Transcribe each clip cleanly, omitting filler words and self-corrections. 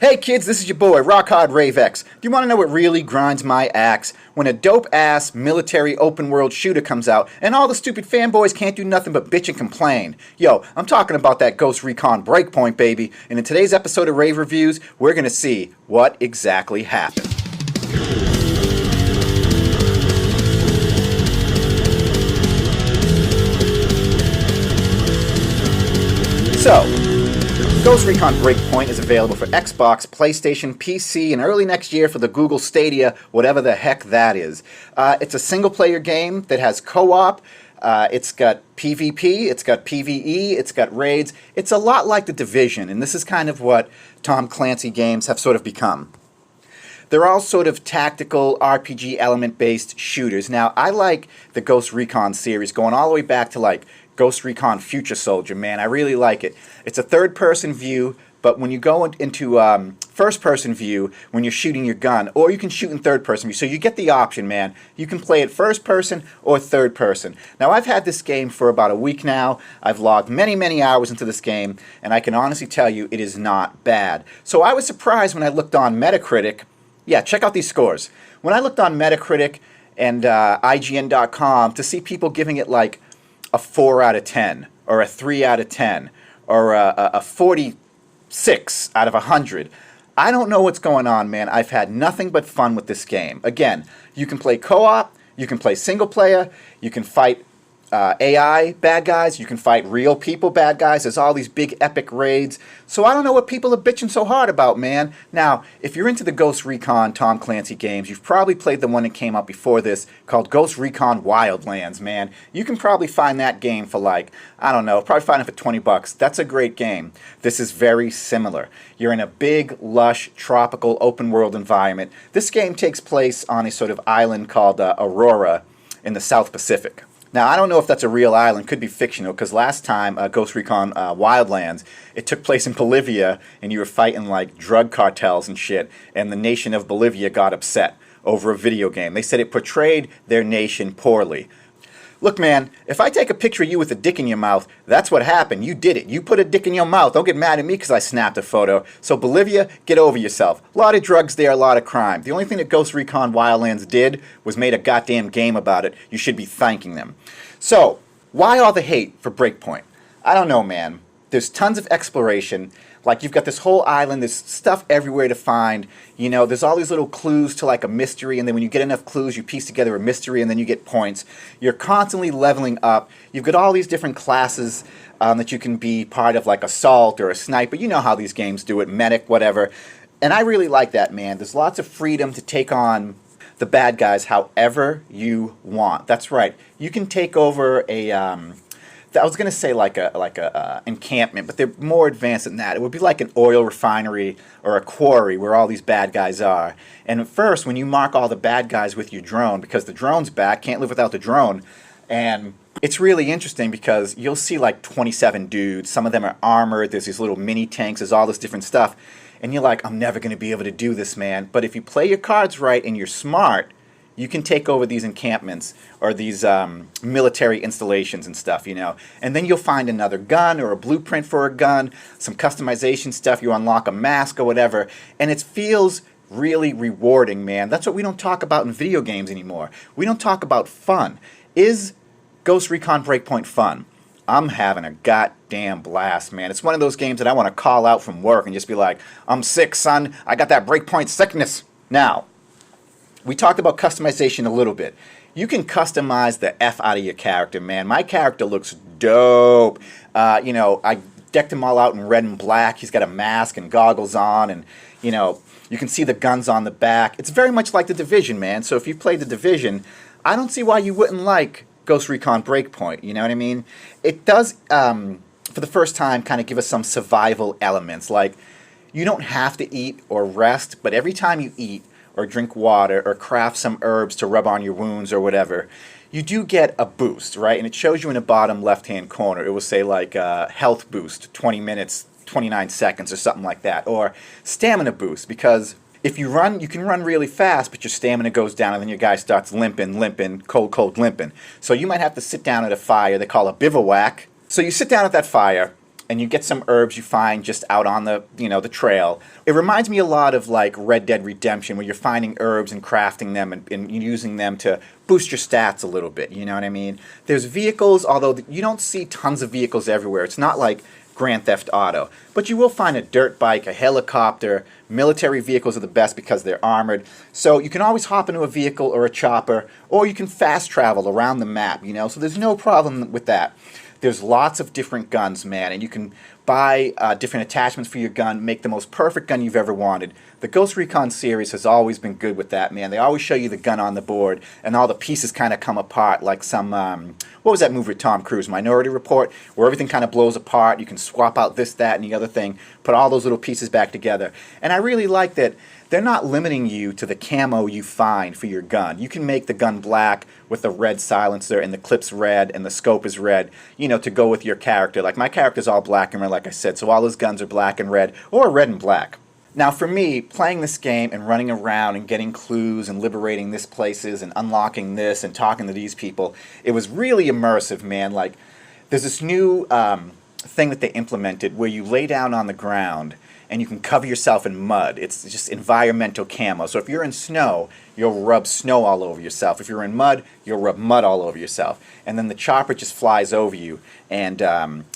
Hey kids, this is your boy, Rock Hard Rave X. Do you want to know what really grinds my axe? When a dope-ass military open-world shooter comes out and all the stupid fanboys can't do nothing but bitch and complain. Yo, I'm talking about that Ghost Recon Breakpoint, baby. And in today's episode of Rave Reviews, we're going to see what exactly happened. So, Ghost Recon Breakpoint is available for Xbox, PlayStation, PC, and early next year for the Google Stadia, whatever the heck that is. It's a single-player game that has co-op. It's got PvP, it's got PvE, it's got raids. It's a lot like The Division, and this is kind of what Tom Clancy games have sort of become. They're all sort of tactical, RPG element-based shooters. Now, I like the Ghost Recon series going all the way back to like Ghost Recon Future Soldier, man. I really like it. It's a third-person view, but when you go into first-person view, when you're shooting your gun, or you can shoot in third-person view, so you get the option, man. You can play it first-person or third-person. Now, I've had this game for about a week now. I've logged many, many hours into this game, and I can honestly tell you it is not bad. So I was surprised when I looked on Metacritic. Yeah, check out these scores. When I looked on Metacritic and IGN.com to see people giving it like a 4 out of 10, or a 3 out of 10, or a 46 out of 100. I don't know what's going on, man. I've had nothing but fun with this game. Again, you can play co-op, you can play single player, you can fight AI bad guys, you can fight real people bad guys. There's all these big epic raids. So I don't know what people are bitching so hard about, man. Now, if you're into the Ghost Recon Tom Clancy games, you've probably played the one that came out before this called Ghost Recon Wildlands, man. You can probably find that game for like, I don't know, probably find it for 20 bucks. That's a great game. This is very similar. You're in a big, lush, tropical, open-world environment. This game takes place on a sort of island called Aurora in the South Pacific. Now, I don't know if that's a real island, could be fictional, because last time, Ghost Recon Wildlands, it took place in Bolivia, and you were fighting like drug cartels and shit, and the nation of Bolivia got upset over a video game. They said it portrayed their nation poorly. Look, man, if I take a picture of you with a dick in your mouth, that's what happened. You did it. You put a dick in your mouth. Don't get mad at me because I snapped a photo. So Bolivia, get over yourself. A lot of drugs there, a lot of crime. The only thing that Ghost Recon Wildlands did was made a goddamn game about it. You should be thanking them. So, why all the hate for Breakpoint? I don't know, man. There's tons of exploration. Like, you've got this whole island, there's stuff everywhere to find. You know, there's all these little clues to like a mystery, and then when you get enough clues, you piece together a mystery, and then you get points. You're constantly leveling up. You've got all these different classes that you can be part of, like assault or a sniper. You know how these games do it, medic, whatever. And I really like that, man. There's lots of freedom to take on the bad guys however you want. That's right. You can take over a I was going to say like a encampment, but they're more advanced than that. It would be like an oil refinery or a quarry where all these bad guys are. And at first, when you mark all the bad guys with your drone, because the drone's back, can't live without the drone, and it's really interesting because you'll see like 27 dudes. Some of them are armored. There's these little mini tanks. There's all this different stuff. And you're like, I'm never going to be able to do this, man. But if you play your cards right and you're smart, you can take over these encampments or these military installations and stuff, you know. And then you'll find another gun or a blueprint for a gun, some customization stuff. You unlock a mask or whatever. And it feels really rewarding, man. That's what we don't talk about in video games anymore. We don't talk about fun. Is Ghost Recon Breakpoint fun? I'm having a goddamn blast, man. It's one of those games that I want to call out from work and just be like, I'm sick, son. I got that Breakpoint sickness. Now, we talked about customization a little bit. You can customize the F out of your character, man. My character looks dope. You know, I decked him all out in red and black. He's got a mask and goggles on, and, you know, you can see the guns on the back. It's very much like The Division, man. So if you've played The Division, I don't see why you wouldn't like Ghost Recon Breakpoint, you know what I mean? It does, for the first time, kind of give us some survival elements. Like, you don't have to eat or rest, but every time you eat or drink water or craft some herbs to rub on your wounds or whatever, you do get a boost, right? And it shows you in the bottom left-hand corner. It will say like health boost, 20 minutes, 29 seconds or something like that. Or stamina boost, because if you run, you can run really fast, but your stamina goes down, and then your guy starts limping, cold limping. So you might have to sit down at a fire they call a bivouac. So you sit down at that fire, and you get some herbs you find just out on the, the trail. It reminds me a lot of like Red Dead Redemption, where you're finding herbs and crafting them and using them to boost your stats a little bit, you know what I mean? There's vehicles, although you don't see tons of vehicles everywhere. It's not like Grand Theft Auto, but you will find a dirt bike, a helicopter. Military vehicles are the best because they're armored, so you can always hop into a vehicle or a chopper, or you can fast travel around the map, so there's no problem with that. There's lots of different guns, man, and you can buy different attachments for your gun, make the most perfect gun you've ever wanted. The Ghost Recon series has always been good with that, man. They always show you the gun on the board, and all the pieces kind of come apart, like some, what was that movie with Tom Cruise, Minority Report, where everything kind of blows apart. You can swap out this, that, and the other thing, put all those little pieces back together. And I really like that they're not limiting you to the camo you find for your gun. You can make the gun black with the red silencer and the clip's red and the scope is red, to go with your character. Like my character's all black and red, like I said, so all his guns are black and red, or red and black. Now for me, playing this game and running around and getting clues and liberating this places and unlocking this and talking to these people, it was really immersive, man. Like, there's this new thing that they implemented where you lay down on the ground and you can cover yourself in mud. It's just environmental camo. So if you're in snow, you'll rub snow all over yourself. If you're in mud, you'll rub mud all over yourself. And then the chopper just flies over you, and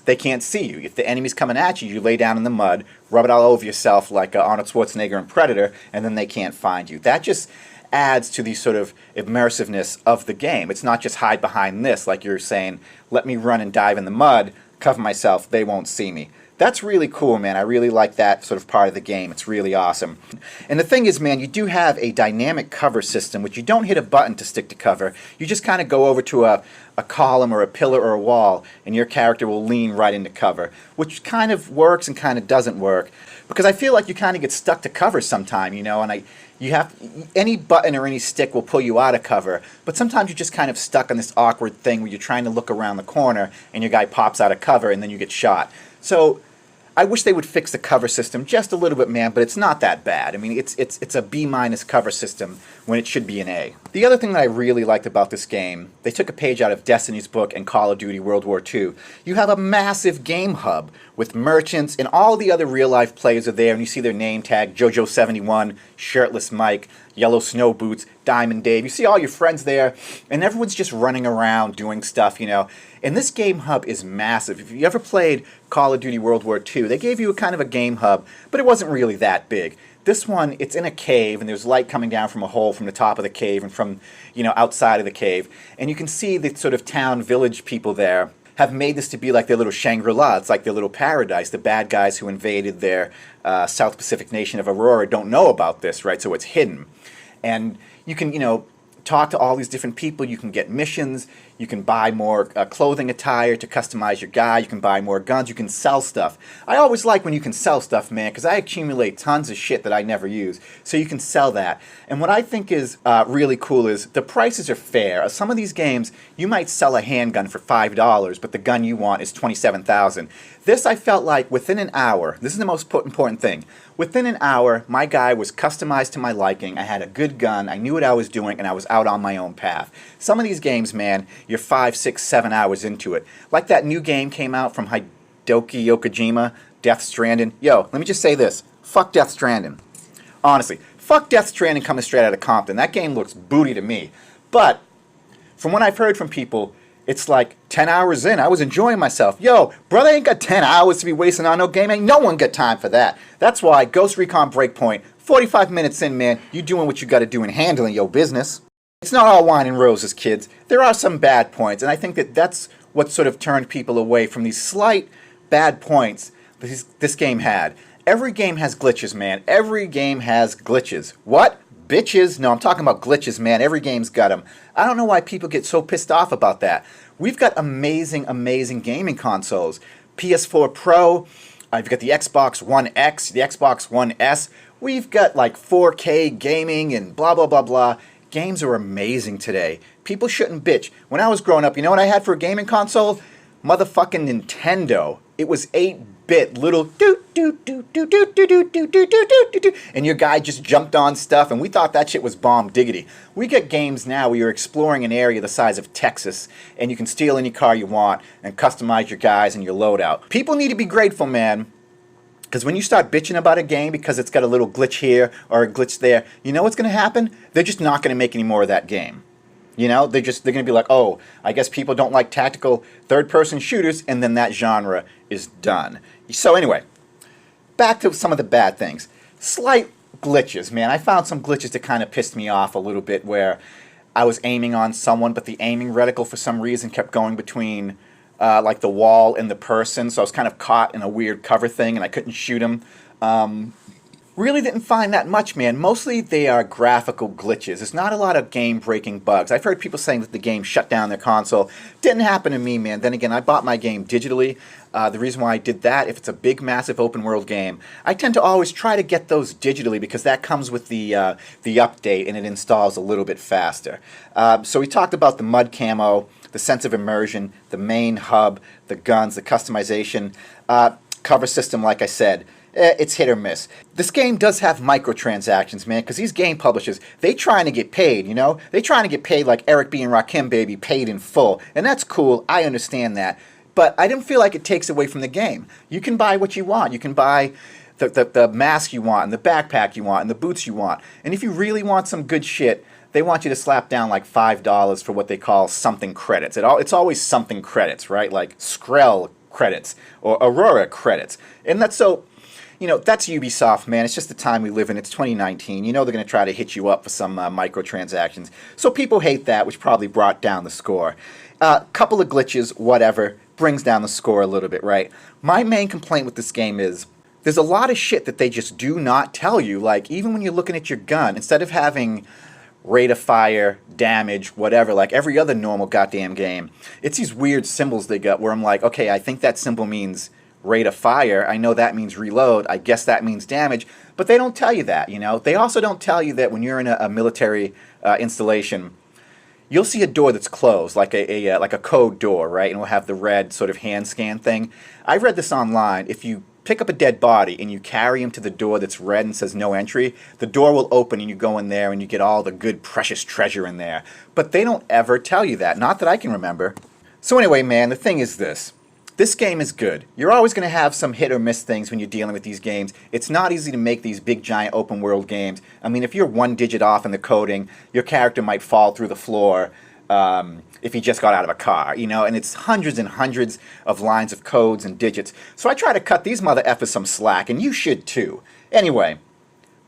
they can't see you. If the enemy's coming at you, you lay down in the mud, rub it all over yourself like Arnold Schwarzenegger in Predator, and then they can't find you. That just adds to the sort of immersiveness of the game. It's not just hide behind this, like you're saying, let me run and dive in the mud, cover myself, they won't see me. That's really cool, man. I really like that sort of part of the game. It's really awesome. And the thing is, man, you do have a dynamic cover system, which you don't hit a button to stick to cover. You just kind of go over to a column or a pillar or a wall, and your character will lean right into cover, which kind of works and kind of doesn't work. Because I feel like you kind of get stuck to cover sometime, and any button or any stick will pull you out of cover, but sometimes you're just kind of stuck on this awkward thing where you're trying to look around the corner and your guy pops out of cover and then you get shot. So I wish they would fix the cover system just a little bit, man, but it's not that bad. I mean, it's a B- cover system when it should be an A. The other thing that I really liked about this game, they took a page out of Destiny's book and Call of Duty World War II. You have a massive game hub with merchants, and all the other real-life players are there, and you see their name tag, JoJo71, Shirtless Mike, Yellow Snow Boots, Diamond Dave. You see all your friends there, and everyone's just running around doing stuff, And this game hub is massive. If you ever played Call of Duty World War II, they gave you a kind of a game hub, but it wasn't really that big. This one, it's in a cave, and there's light coming down from a hole from the top of the cave and from, outside of the cave. And you can see the sort of town, village people there have made this to be like their little Shangri-La. It's like their little paradise. The bad guys who invaded their South Pacific nation of Aurora don't know about this, right? So it's hidden. And you can, talk to all these different people. You can get missions. You can buy more clothing attire to customize your guy. You can buy more guns. You can sell stuff. I always like when you can sell stuff, man, because I accumulate tons of shit that I never use. So you can sell that. And what I think is really cool is the prices are fair. Some of these games, you might sell a handgun for $5, but the gun you want is $27,000. This, I felt like within an hour, this is the most important thing, within an hour, my guy was customized to my liking. I had a good gun. I knew what I was doing, and I was out on my own path. Some of these games, man, you're 5, 6, 7 hours into it. Like that new game came out from Hideki Yokojima, Death Stranding. Yo, let me just say this. Fuck Death Stranding. Honestly, fuck Death Stranding coming straight out of Compton. That game looks booty to me. But from what I've heard from people, it's like 10 hours in, I was enjoying myself. Yo, brother ain't got 10 hours to be wasting on no game. Ain't no one got time for that. That's why Ghost Recon Breakpoint, 45 minutes in, man, you doing what you got to do and handling your business. It's not all wine and roses, kids. There are some bad points, and I think that that's what sort of turned people away from these slight bad points that this game had. Every game has glitches, man. Every game has glitches. What? Bitches? No, I'm talking about glitches, man. Every game's got them. I don't know why people get so pissed off about that. We've got amazing, amazing gaming consoles. PS4 Pro, you've got the Xbox One X, the Xbox One S. We've got like 4K gaming and blah, blah, blah, blah. Games are amazing today. People shouldn't bitch. When I was growing up, you know what I had for a gaming console? Motherfucking Nintendo. It was 8-bit little do do do do do do do do do do do do, and your guy just jumped on stuff, and we thought that shit was bomb diggity. We get games now where you're exploring an area the size of Texas, and you can steal any car you want and customize your guys and your loadout. People need to be grateful, man. Because when you start bitching about a game because it's got a little glitch here or a glitch there, you know what's going to happen? They're just not going to make any more of that game. You know, they're going to be like, oh, I guess people don't like tactical third-person shooters, and then that genre is done. So anyway, back to some of the bad things. Slight glitches, man. I found some glitches that kind of pissed me off a little bit where I was aiming on someone, but the aiming reticle for some reason kept going between like the wall and the person, so I was kind of caught in a weird cover thing, and I couldn't shoot him. Really didn't find that much, man. Mostly they are graphical glitches. There's not a lot of game-breaking bugs. I've heard people saying that the game shut down their console. Didn't happen to me, man. Then again, I bought my game digitally. The reason why I did that, if it's a big, massive open-world game, I tend to always try to get those digitally because that comes with the update and it installs a little bit faster. So we talked about the mud camo, the sense of immersion, the main hub, the guns, the customization, cover system, like I said. It's hit or miss. This game does have microtransactions, man, because these game publishers, they trying to get paid, you know? They trying to get paid like Eric B. and Rakim, baby, paid in full. And that's cool. I understand that. But I didn't feel like it takes away from the game. You can buy what you want. You can buy the mask you want, and the backpack you want, and the boots you want. And if you really want some good shit, they want you to slap down like $5 for what they call something credits. It's always something credits, right? Like Skrill credits or Aurora credits. And that's so... You know, that's Ubisoft, man. It's just the time we live in. It's 2019. You know they're going to try to hit you up for some microtransactions. So people hate that, which probably brought down the score. Couple of glitches, whatever, brings down the score a little bit, right? My main complaint with this game is there's a lot of shit that they just do not tell you. Like, even when you're looking at your gun, instead of having rate of fire, damage, whatever, like every other normal goddamn game, it's these weird symbols they got where I'm like, okay, I think that symbol means rate of fire. I know that means reload. I guess that means damage. But they don't tell you that, you know. They also don't tell you that when you're in a military installation, you'll see a door that's closed, like a code door, right? And we'll have the red sort of hand scan thing. I read this online. If you pick up a dead body and you carry him to the door that's red and says no entry, the door will open and you go in there and you get all the good precious treasure in there. But they don't ever tell you that. Not that I can remember. So anyway, man, the thing is this. This game is good. You're always going to have some hit or miss things when you're dealing with these games. It's not easy to make these big, giant open world games. I mean, if you're one digit off in the coding, your character might fall through the floor if he just got out of a car, you know, and it's hundreds and hundreds of lines of codes and digits. So I try to cut these mother effers some slack, and you should too. Anyway,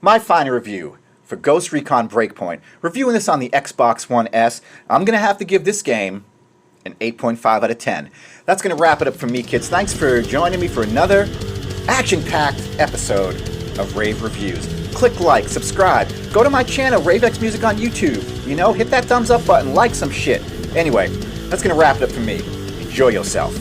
my final review for Ghost Recon Breakpoint. Reviewing this on the Xbox One S, I'm going to have to give this game an 8.5 out of 10. That's going to wrap it up for me, kids. Thanks for joining me for another action-packed episode of Rave Reviews. Click like, subscribe, go to my channel, RaveX Music on YouTube. You know, hit that thumbs up button, like some shit. Anyway, that's going to wrap it up for me. Enjoy yourself.